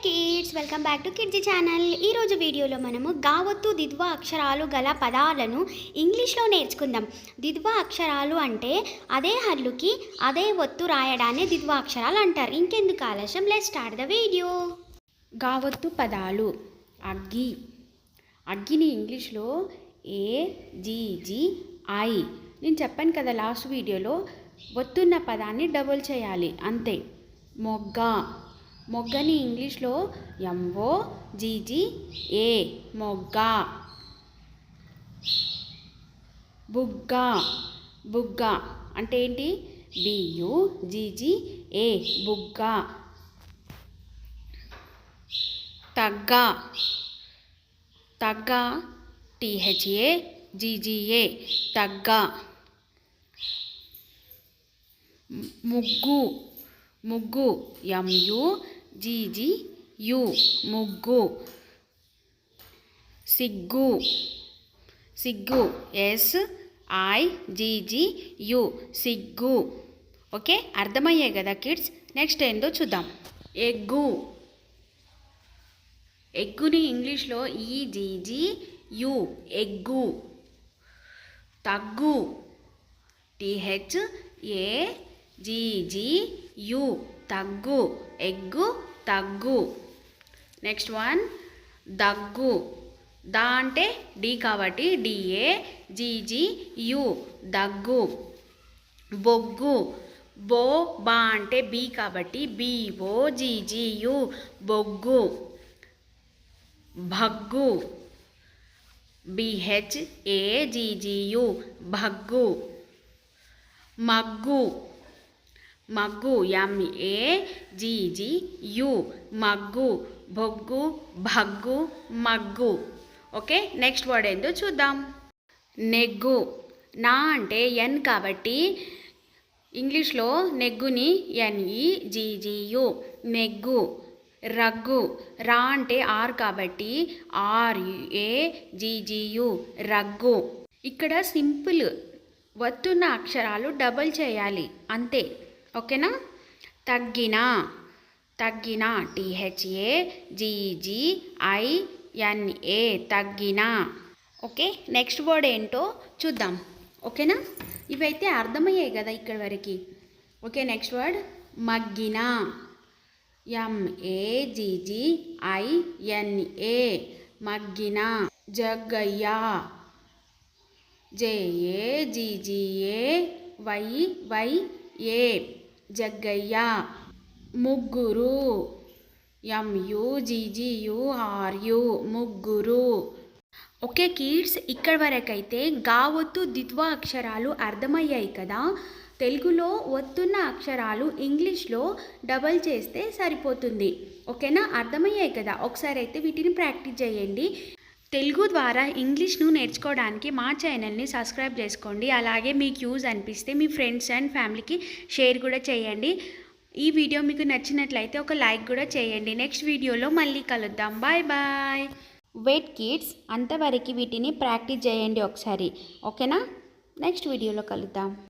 Kids welcome back to Kidzee channel. ఈరోజు వీడియోలో మనము గావత్తు దిద్వ అక్షరాలు గల పదాలను ఇంగ్లీష్లో నేర్చుకుందాం. దిద్వ అక్షరాలు అంటే అదే హల్లుకి అదే ఒత్తు రాయడాన్ని దిద్వ అక్షరాలు అంటారు. ఇంకెందుకు ఆలస్యం, లెట్స్ స్టార్ట్ ద వీడియో. గావత్తు పదాలు. అగ్గి. అగ్గిని ఇంగ్లీష్లో AGGI. నేను చెప్పాను కదా లాస్ట్ వీడియోలో, ఒత్తున్న పదాన్ని డబుల్ చేయాలి అంతే. మొగ్గ. మొగ్గని ఇంగ్లీష్లో MOGGA, మొగ్గ. బుగ్గ. బుగ్గ అంటే ఏంటి? BUGGA, బుగ్గ. తగ్గ. తగ్గ THAGGA, తగ్గ. ముగ్గు. ముగ్గు MUGGU, ముగ్గు. సిగ్గు. సిగ్గు SIGGU, సిగ్గు. ఓకే, అర్థమయ్యాయి కదా కిడ్స్. నెక్స్ట్ ఏందో చూద్దాం. ఎగ్గు. ఎగ్గుని ఇంగ్లీష్లో EGGU, ఎగ్గు. తగ్గు THAGGU, తగ్గు. ఎగ్గు, తగ్గు. నెక్స్ట్ వన్ దగ్గు. ద అంటే D కాబట్టి DAGGU, దగ్గు. బొగ్గు. బా అంటే B కాబట్టి BOGGU, బొగ్గు. భగ్గు. BHAGGU, భగ్గు. మగ్గు. మగ్గు MAGGU, మగ్గు. బొగ్గు, భగ్గు, మగ్గు. ఓకే, నెక్స్ట్ వర్డ్ ఏందో చూద్దాం. నెగ్గు. నా అంటే N కాబట్టి ఇంగ్లీష్లో నెగ్గుని NEGGU, నెగ్గు. రగ్గు. రా అంటే R కాబట్టి RAGGU, రగ్గు. ఇక్కడ సింపుల్ వత్తున్న అక్షరాలు డబుల్ చేయాలి అంతే. ఓకేనా? తగ్గిన. తగ్గిన THAGGINA, తగ్గిన. ఓకే, నెక్స్ట్ వర్డ్ ఏంటో చూద్దాం. ఓకేనా? ఇవైతే అర్థమయ్యాయి కదా ఇక్కడ వరకు. ఓకే, నెక్స్ట్ వర్డ్ మగ్గిన. MAGGINA, మగ్గిన. జగ్గయ్య. JAGGAYYA, జగ్గయ్య. ముగ్గురు. MUGGURU, ముగ్గురు. ఓకే కిడ్స్, ఇక్కడ వరకు అయితే గావత్తు దిద్వ అక్షరాలు అర్థమయ్యాయి కదా. తెలుగులో ఒత్తున్న అక్షరాలు ఇంగ్లీష్లో డబల్ చేస్తే సరిపోతుంది. ఓకేనా? అర్థమయ్యాయి కదా. ఒకసారి అయితే వీటిని ప్రాక్టీస్ చేయండి. తెలుగు ద్వారా ఇంగ్లీష్ను నేర్చుకోవడానికి మా ఛానల్ని సబ్స్క్రైబ్ చేసుకోండి. అలాగే మీకు యూజ్ అనిపిస్తే మీ ఫ్రెండ్స్ అండ్ ఫ్యామిలీకి షేర్ కూడా చేయండి. ఈ వీడియో మీకు నచ్చినట్లయితే ఒక లైక్ కూడా చేయండి. నెక్స్ట్ వీడియోలో మళ్ళీ కలుద్దాం. Bye bye. వెయిట్ కిడ్స్, అంతవరకు వీటిని ప్రాక్టీస్ చేయండి ఒకసారి. ఓకేనా? నెక్స్ట్ వీడియోలో కలుద్దాం.